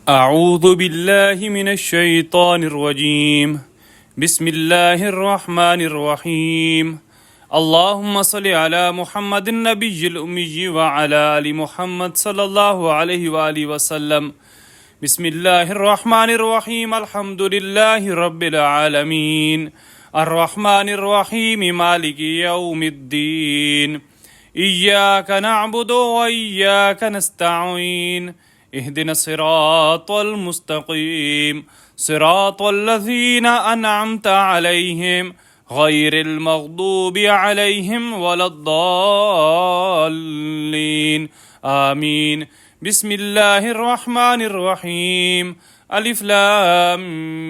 أعوذ بالله من الشيطان الرجيم. بسم الله الرحمن الرحيم. اللهم صل على محمد النبي الأمي وعلى آل محمد صلى الله عليه وآله وسلم. بسم الله الرحمن الرحيم. الحمد لله رب العالمين الرحمن الرحيم مالك يوم الدين. إياك نعبد وإياك نستعين. اهدنا الصراط المستقيم صراط الذين أنعمت عليهم غير المغضوب عليهم ولا الضالين آمين. بسم الله الرحمن الرحيم. ألف لام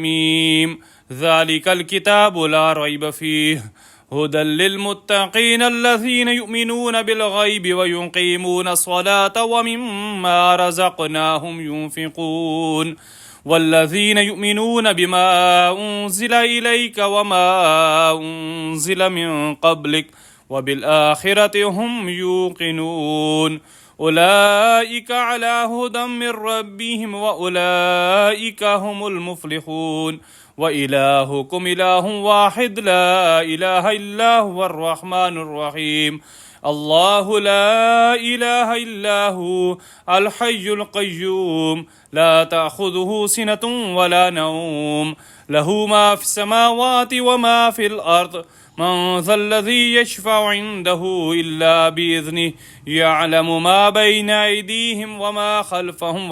ميم. ذلك الكتاب لا ريب فيه هدى للمتقين الذين يؤمنون بالغيب ويقيمون الصلاة ومما رزقناهم ينفقون والذين يؤمنون بما أنزل إليك وما أنزل من قبلك وبالآخرة هم يوقنون أولئك على هدى من ربهم وأولئك هم المفلحون. وإلهكم إله واحد لا إله إلا هو الرحمن الرحيم. الله لا إله إلا هو الحي القيوم لا تأخذه سنة ولا نوم له ما في السماوات وما في الأرض. من ذا الذي يشفع عنده إلا بإذنه يعلم ما بين أيديهم وما خلفهم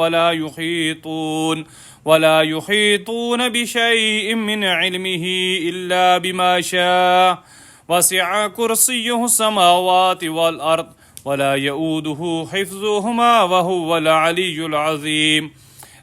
ولا يحيطون بشيء من علمه إلا بما شاء. وسع كرسيه السماوات والأرض ولا يؤوده حفظهما وهو العلي العظيم.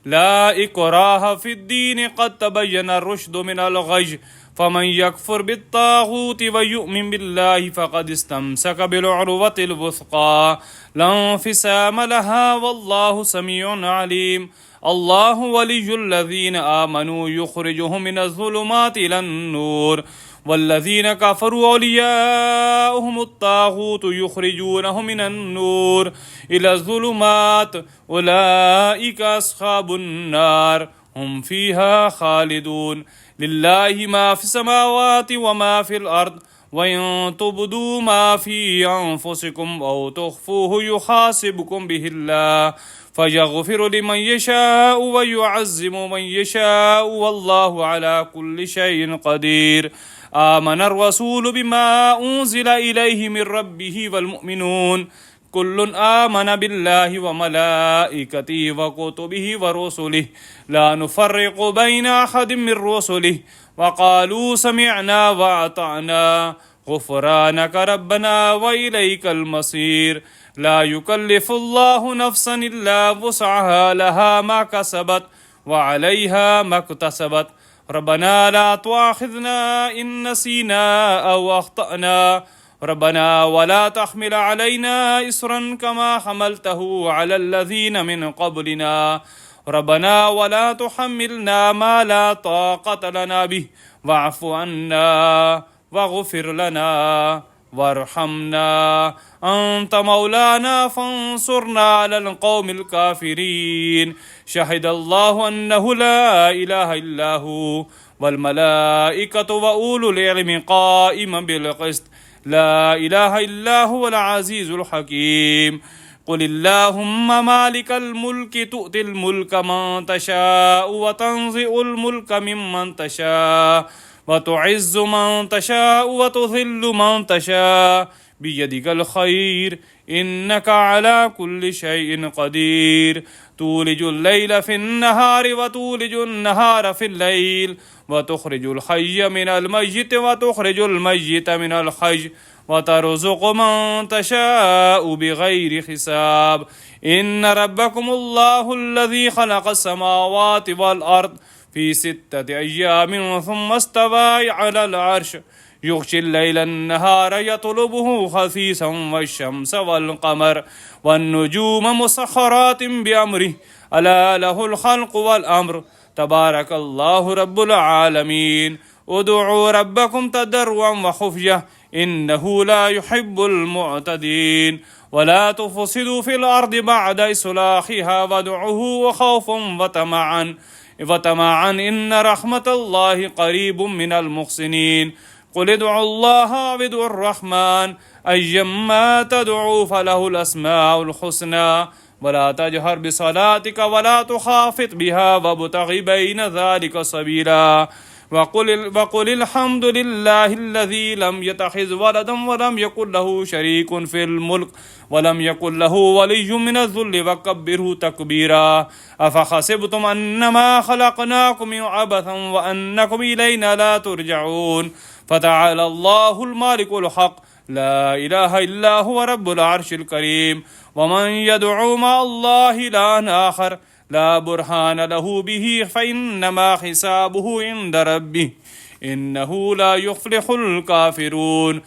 لا إكراه في الدين قد تبين الرشد من الغي فمن يكفر بالطاغوت ويؤمن بالله فقد استمسك بالعروة الوثقى لا انفصام لها والله سميع عليم. الله ولي الذين آمنوا يخرجهم من الظلمات إلى النور والذين كفروا أولياؤهم الطاغوت يخرجونهم من النور إلى الظلمات أولئك أصحاب النار هم فيها خالدون. لله ما في السماوات وما في الأرض وإن تبدوا ما في أنفسكم أو تخفوه يحاسبكم به الله فيغفر لمن يشاء ويعذب من يشاء والله على كل شيء قدير. آمن الرسول بما أنزل إليه من ربه والمؤمنون كل آمن بالله وملائكته وكتبه ورسله لا نفرق بين أحد من رسله وقالوا سمعنا وأطعنا غفرانك ربنا وإليك المصير. لا يكلف الله نفسا إلا وسعها لها ما كسبت وعليها ما اكتسبت. ربنا لا تؤاخذنا إن نسينا أو أخطأنا ربنا ولا تحمل علينا إصرا كما حملته على الذين من قبلنا ربنا ولا تحملنا ما لا طاقة لنا به واعف عنا واغفر لنا وارحمنا أنت مولانا فانصرنا على القوم الكافرين. شهد الله أنه لا إله إلا هو والملائكة وأولو العلم قائما بالقسط لا إله إلا هو العزيز الحكيم. قل اللهم مالك الملك تؤتي الملك من تشاء وتنزع الملك ممن تشاء وتعز من تشاء وتذل من تشاء بيدك الخير إنك على كل شيء قدير. تولج الليل في النهار وتولج النهار في الليل وتخرج الحي من الميت وتخرج الميت من الحي وترزق من تشاء بغير حساب. إن ربكم الله الذي خلق السماوات والأرض في 6 أيام ثم استوى على العرش يغشي الليل النهار يطلبه خفيفا والشمس والقمر والنجوم مسخرات بأمره ألا له الخلق والأمر تبارك الله رب العالمين. ادعوا ربكم تضرعا وخفية إنه لا يحب المعتدين. ولا تفسدوا في الأرض بعد إصلاحها وادعوه خوفا وطمعا إن رحمة الله قريب من المحسنين قل ادعوا الله أو ادعوا الرحمن أيما تدعوا فله الأسماء الحسنى ولا تجهر بصلاتك ولا تخافت بها وابتغ بين ذلك سبيلا وقل الحمد لله الذي لم يتخذ ولدا ولم يكن له شريك في الملك ولم يكن له ولي من الذل وكبره تكبيرا أفحسبتم أنما خلقناكم عبثا وأنكم إلينا لا ترجعون فتعالى الله المالك الحق لا إله إلا هو رب العرش الكريم ومن يدعو مع الله إلها آخر لا برهان له به فإنما حسابه عند ربه إنه لا يفلح الكافرون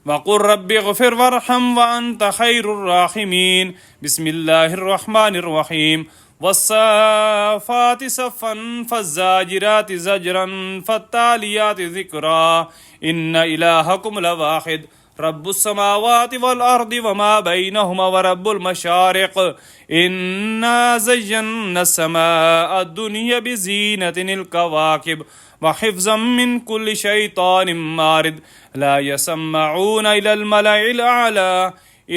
وقل رب اغفر وارحم وأنت خير الراحمين بسم الله الرحمن الرحيم والصافات صفا فالزاجرات زجرا فالتاليات ذكرا إن إلهكم لواحد رب السماوات والأرض وما بينهما ورب المشارق إنا زينا السماء الدنيا بزينة الكواكب وحفظا من كل شيطان مارد لا يسمعون إلى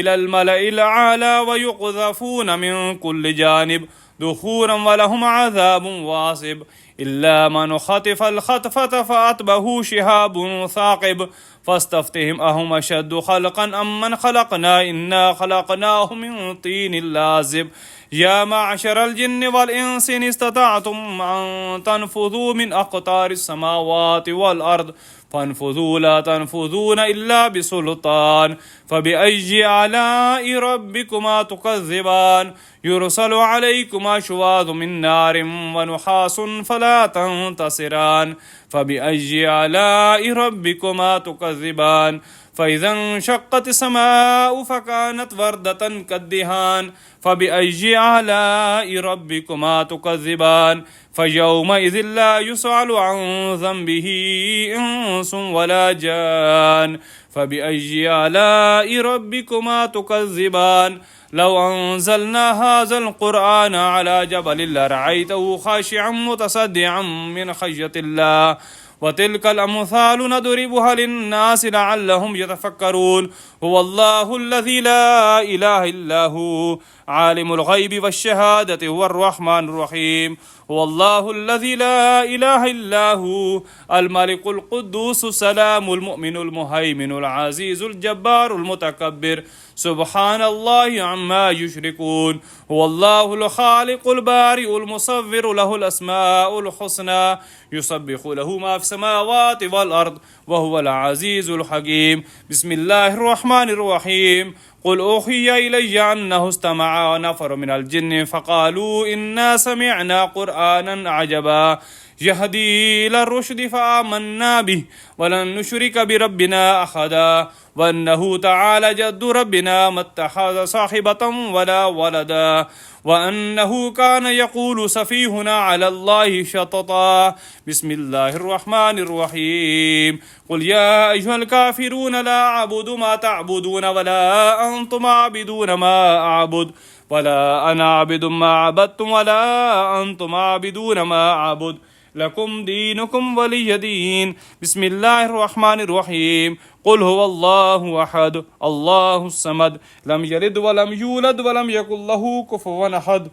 الملأ الأعلى ويقذفون من كل جانب دخورا ولهم عذاب واصب إلا من خطف الخطفة فأتبه شهاب ثاقب فاستفتهم أهم أشد خلقا أم من خلقنا إنا خلقناهم من طين لازب يا معشر الجن والإنس إن استطعتم أن تنفذوا من أقطار السماوات والأرض فانفذوا لا تنفذون إلا بسلطان فبأي آلاء ربكما تكذبان يرسل عليكما شواظ من نار ونحاس فلا تنتصران فبأي آلاء ربكما تكذبان فإذا انشقت السماء فكانت وردة كالدهان فبأي آلاء ربكما تكذبان فيومئذ لا يسأل عن ذنبه إنس ولا جان فبأي آلاء ربكما تكذبان لو أنزلنا هذا القرآن على جبل لرأيته خاشعا متصدعا من خشية الله وتلك الأمثال نضربها للناس لعلهم يتفكرون هو الله الذي لا إله إلا هو عالم الغيب والشهادة هو الرحمن الرحيم هو الله الذي لا إله إلا هو الملك القدوس السلام المؤمن المهيمن العزيز الجبار المتكبر سبحان الله عما يشركون هو الله الخالق البارئ المصور له الأسماء الحسنى يسبح له ما في السماوات والأرض وهو العزيز الحكيم بسم الله الرحمن الرحيم قل أوحي إلي أنه استمع نفر من الجن فقالوا إنا سمعنا قرآنا عجبا يهدي إلى الرشد فآمنا به ولن نشرك بربنا أحدا وأنه تعالى جد ربنا ما اتخذ صاحبة ولا ولدا وأنه كان يقول سفيهنا على الله شططا بسم الله الرحمن الرحيم قل يا أيها الكافرون لا أعبد ما تعبدون ولا أنتم عابدون ما أعبد ولا أنا عابد ما عبدتم ولا أنتم عابدون ما أعبد لكم دينكم ولي دين بسم الله الرحمن الرحيم قل هو الله أحد الله الصمد لم يلد ولم يولد ولم يكن له كفوا أحد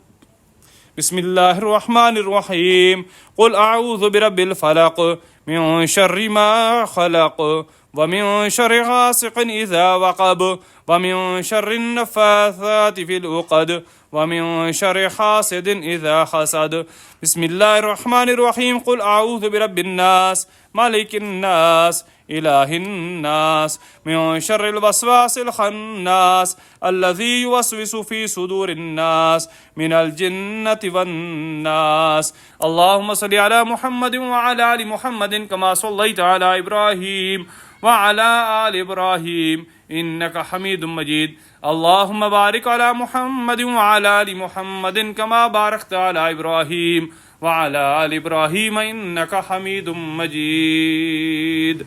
بسم الله الرحمن الرحيم قل أعوذ برب الفلق من شر ما خلق ومن شر غاسق إذا وقب ومن شر النفاثات في العقد ومن شر حاسد إذا حسد بسم الله الرحمن الرحيم قل أعوذ برب الناس ملك الناس إله الناس من شر الوسواس الخناس الذي يوسوس في صدور الناس من الجنة والناس اللهم صل على محمد وعلى آل محمد كما صليت على إبراهيم وعلى آل إبراهيم إنك حميد مجيد اللهم بارك على محمد وعلى آل محمد كما باركت على إبراهيم وعلى آل إبراهيم إنك حميد مجيد